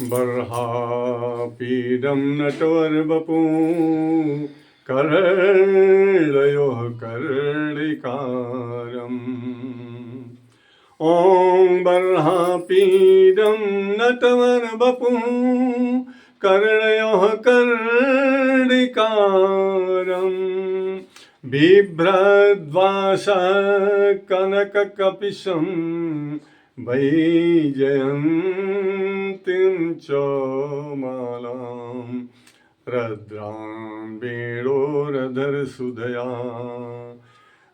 बर्हापीडं नटवर्वपुः कर्णयोः कर्णिकारम्। ॐ बर्हापीडं नटवर्वपुः कर्णयोः कर्णिकारम्। बिभ्रद्वासः कनककपिशं वैजयन्तीं च मालां रद्रां वेणोरधरसुधया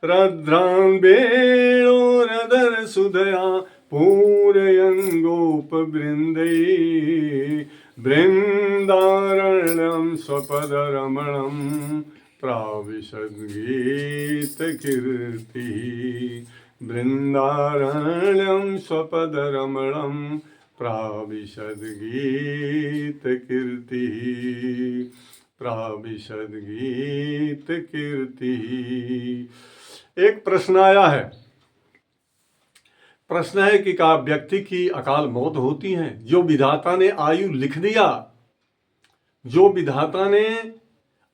रद्रां वेणोरधरसुधया पूरयन् गोपवृन्दै बृन्दारण्यं स्वपदरमणं प्राविशद्गीतकीर्तिः। बृन्दारण्यं स्वपदरमणं प्राविशद्गीतकीर्तिः प्राविशद्गीतकीर्तिः। एक प्रश्न आया है। प्रश्न है कि क्या व्यक्ति की अकाल मौत होती है? जो विधाता ने आयु लिख दिया, जो विधाता ने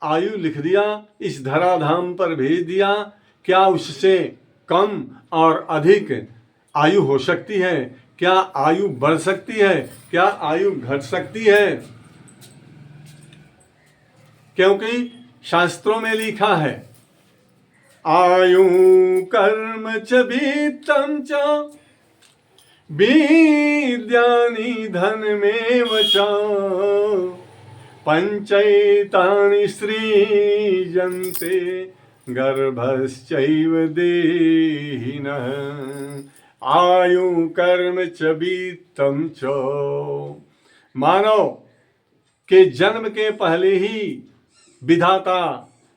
आयु लिख दिया, इस धराधाम पर भेज दिया, क्या उससे कम और अधिक आयु हो सकती है? क्या आयु बढ़ सकती है? क्या आयु घट सकती है? क्योंकि शास्त्रों में लिखा है आयु कर्म च वित्तं च विद्यानि धनमेव च पंचैतानि सृजन्ते गर्भश्चैव देहिनः। आयु कर्म च वित्तं च। मानव के जन्म के पहले ही विधाता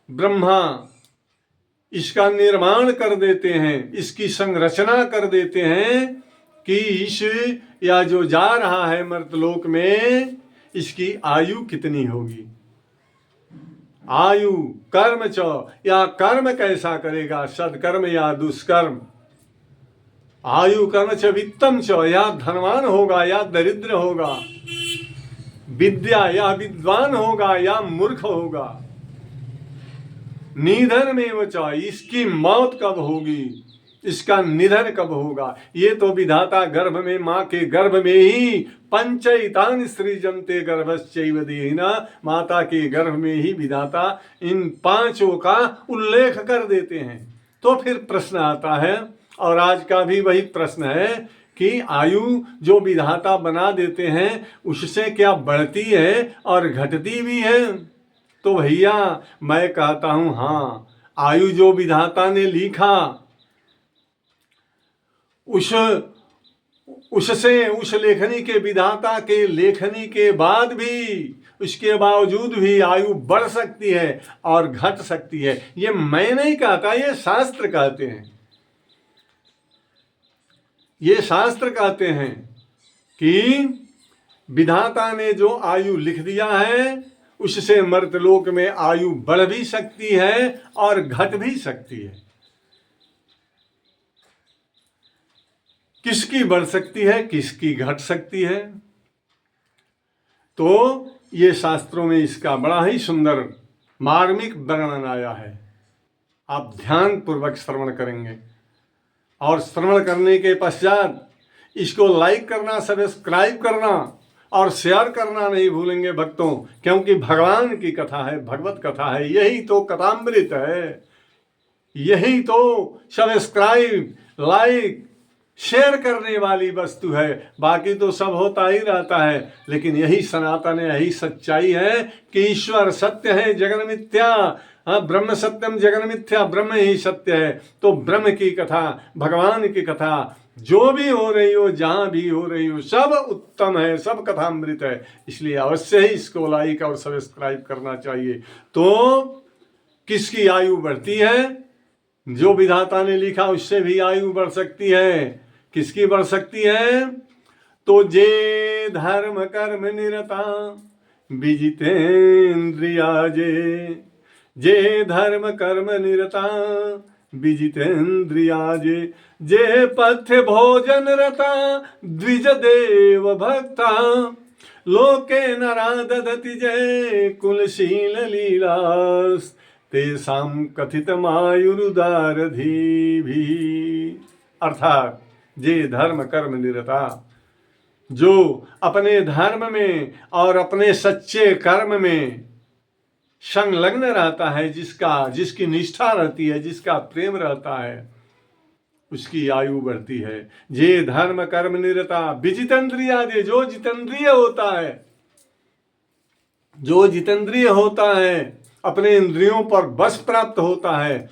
ब्रह्मा इसका निर्माण कर देते हैं, इसकी संरचना कर देते हैं कि इस या जो जा रहा है मर्तलोक में, इसकी आयु कितनी होगी। आयु कर्म च, या कर्म कैसा करेगा, सदकर्म या दुष्कर्म। आयु कर्म च वित्तम च, या धनवान होगा या दरिद्र होगा, विद्या या विद्वान होगा या मूर्ख होगा। निधन में बचा, इसकी मौत कब होगी, इसका निधन कब होगा, ये तो विधाता गर्भ में, माँ के गर्भ में ही पंचैतानि सृजन्ते गर्भश्चैव देहिनः, माता के गर्भ में ही विधाता इन पांचों का उल्लेख कर देते हैं। तो फिर प्रश्न आता है, और आज का भी वही प्रश्न है कि आयु जो विधाता बना देते हैं उससे क्या बढ़ती है और घटती भी है? तो भैया मैं कहता हूं हाँ, आयु जो विधाता ने लिखा उससे, उस लेखनी के, विधाता के लेखनी के बाद भी, उसके बावजूद भी आयु बढ़ सकती है और घट सकती है। ये मैं नहीं कहता, ये शास्त्र कहते हैं। ये शास्त्र कहते हैं कि विधाता ने जो आयु लिख दिया है उससे मर्तलोक में आयु बढ़ भी सकती है और घट भी सकती है। किसकी बढ़ सकती है, किसकी घट सकती है? तो ये शास्त्रों में इसका बड़ा ही सुंदर मार्मिक वर्णन आया है। आप ध्यान पूर्वक श्रवण करेंगे और श्रवण करने के पश्चात इसको लाइक करना, सब्सक्राइब करना और शेयर करना नहीं भूलेंगे भक्तों, क्योंकि भगवान की कथा है, भगवत कथा है, यही तो कथामृत है, यही तो सब्सक्राइब, लाइक, शेयर करने वाली वस्तु है। बाकी तो सब होता ही रहता है, लेकिन यही सनातन है, यही सच्चाई है कि ईश्वर सत्य है, जगन मिथ्या, ब्रह्म सत्यम जगन मिथ्या, ब्रह्म ही सत्य है। तो ब्रह्म की कथा, भगवान की कथा जो भी हो रही हो, जहां भी हो रही हो, सब उत्तम है, सब कथामृत है। इसलिए अवश्य ही इसको लाइक और सब्सक्राइब करना चाहिए। तो किसकी आयु बढ़ती है? जो विधाता ने लिखा उससे भी आयु बढ़ सकती है। किसकी बढ़ सकती है? तो जे धर्म कर्म निरता विजितेन्द्रिया, जे धर्म कर्म निरता विजितेन्द्रिया, जे पथ्य भोजन रता द्विज देव भक्ता, लोके नरा दधति जय कुलशील लीलास तेषाम कथितमायुरुदारधी भी। अर्थात जे धर्म कर्म निरता, जो अपने धर्म में और अपने सच्चे कर्म में संलग्न रहता है, जिसकी निष्ठा रहती है, जिसका प्रेम रहता है, उसकी आयु बढ़ती है। जे धर्म कर्म निरता विजितेंद्रियादि, जो जितेंद्रिय होता है, जो जितेंद्रिय होता है, अपने इंद्रियों पर बस प्राप्त होता है,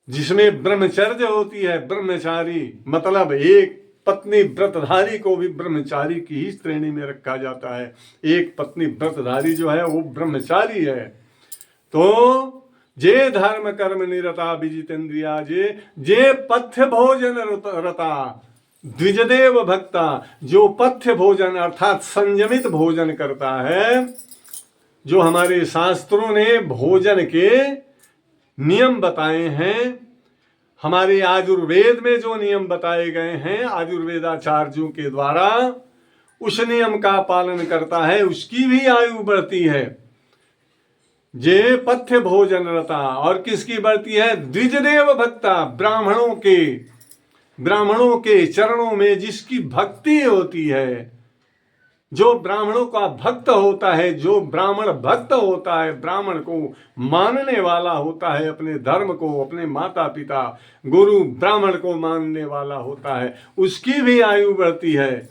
जिसमें ब्रह्मचर्य होती है, ब्रह्मचारी मतलब एक पत्नी व्रतधारी को भी ब्रह्मचारी की ही श्रेणी में रखा जाता है। एक पत्नी व्रतधारी जो है वो ब्रह्मचारी है। तो जे धर्म कर्म निरता विजितेंद्रिया, जे पथ्य भोजन रता द्विजदेव भक्ता, जो पथ्य भोजन अर्थात संयमित भोजन करता है, जो हमारे शास्त्रों ने भोजन के नियम बताए हैं, हमारे आयुर्वेद में जो नियम बताए गए हैं आयुर्वेदाचार्यों के द्वारा, उस नियम का पालन करता है, उसकी भी आयु बढ़ती है। जे पथ्य भोजन रता, और किसकी बढ़ती है? द्विजदेव भक्ता, ब्राह्मणों के चरणों में जिसकी भक्ति होती है, जो ब्राह्मणों का भक्त होता है, जो ब्राह्मण भक्त होता है, ब्राह्मण को मानने वाला होता है, अपने धर्म को, अपने माता पिता गुरु ब्राह्मण को मानने वाला होता है, उसकी भी आयु बढ़ती है।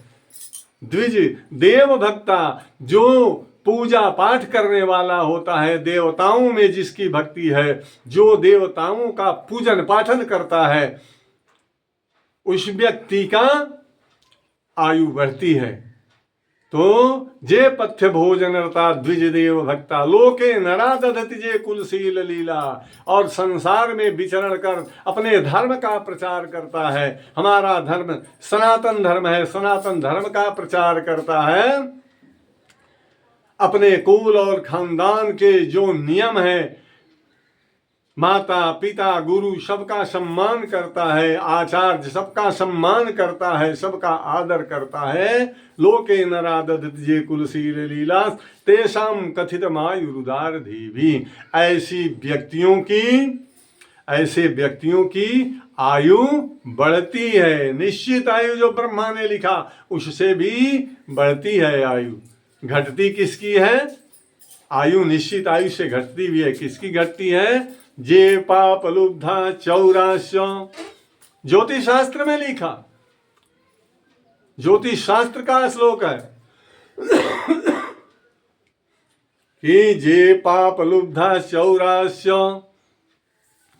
द्विज देव भक्ता, जो पूजा पाठ करने वाला होता है, देवताओं में जिसकी भक्ति है, जो देवताओं का पूजन पाठन करता है, उस व्यक्ति का आयु बढ़ती है। तो जे पथ्य भोजन रता द्विज देव भक्ता, लोके नरा दधति जे कुलशील लीला, और संसार में विचरण कर अपने धर्म का प्रचार करता है। हमारा धर्म सनातन धर्म है, सनातन धर्म का प्रचार करता है, अपने कुल और खानदान के जो नियम है, माता पिता गुरु सबका सम्मान करता है, आचार्य सबका सम्मान करता है, सबका आदर करता है। लोके नरा दधति जे कुलशील लीला तेषाम कथित मायुरुदार भी। ऐसे व्यक्तियों की आयु बढ़ती है। निश्चित आयु जो ब्रह्मा ने लिखा उससे भी बढ़ती है आयु। घटती किसकी है? आयु निश्चित आयु से घटती भी है। किसकी घटती है? जे पाप लुब्धा 84, ज्योतिष शास्त्र में लिखा, ज्योतिष शास्त्र का श्लोक है कि जे पाप लुब्धा 84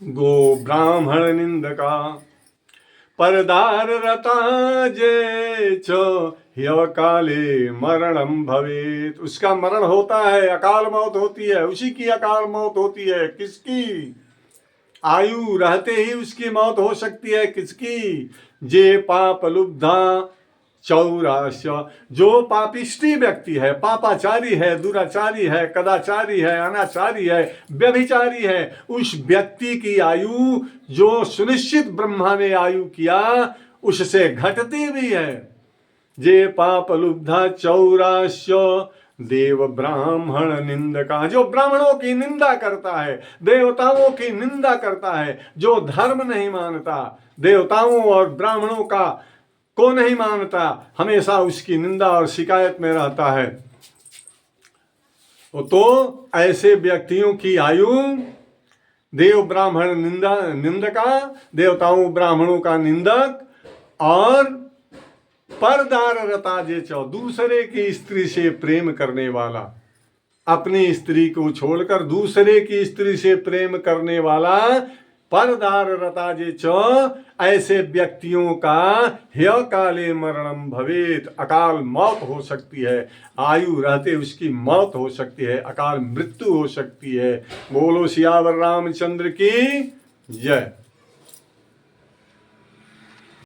गो ब्राह्मण निंदका परदार रता जे छो ह्यव काले मरणम भवेत। उसका मरण होता है, अकाल मौत होती है, उसी की अकाल मौत होती है। किसकी? आयु रहते ही उसकी मौत हो सकती है। किसकी? जे पाप लुब्धा 84, जो पापिष्टी व्यक्ति है, पापाचारी है, दुराचारी है, कदाचारी है, अनाचारी है, व्यभिचारी है, उस व्यक्ति की आयु जो सुनिश्चित ब्रह्मा ने आयु किया उससे घटती भी है। जे पाप लुब्धा 84 देव ब्राह्मण निंदका, जो ब्राह्मणों की निंदा करता है, देवताओं की निंदा करता है, जो धर्म नहीं मानता, देवताओं और ब्राह्मणों का को नहीं मानता, हमेशा उसकी निंदा और शिकायत में रहता है, तो ऐसे व्यक्तियों की आयु देव ब्राह्मण निंदका, देवताओं ब्राह्मणों का निंदक, और परदार रता जे चौ, दूसरे की स्त्री से प्रेम करने वाला, अपनी स्त्री को छोड़कर दूसरे की स्त्री से प्रेम करने वाला, परदार रता जे चौ, ऐसे व्यक्तियों का ह्य काले मरणम भवेत, अकाल मौत हो सकती है। आयु रहते उसकी मौत हो सकती है, अकाल मृत्यु हो सकती है। बोलो सियावर रामचंद्र की जय।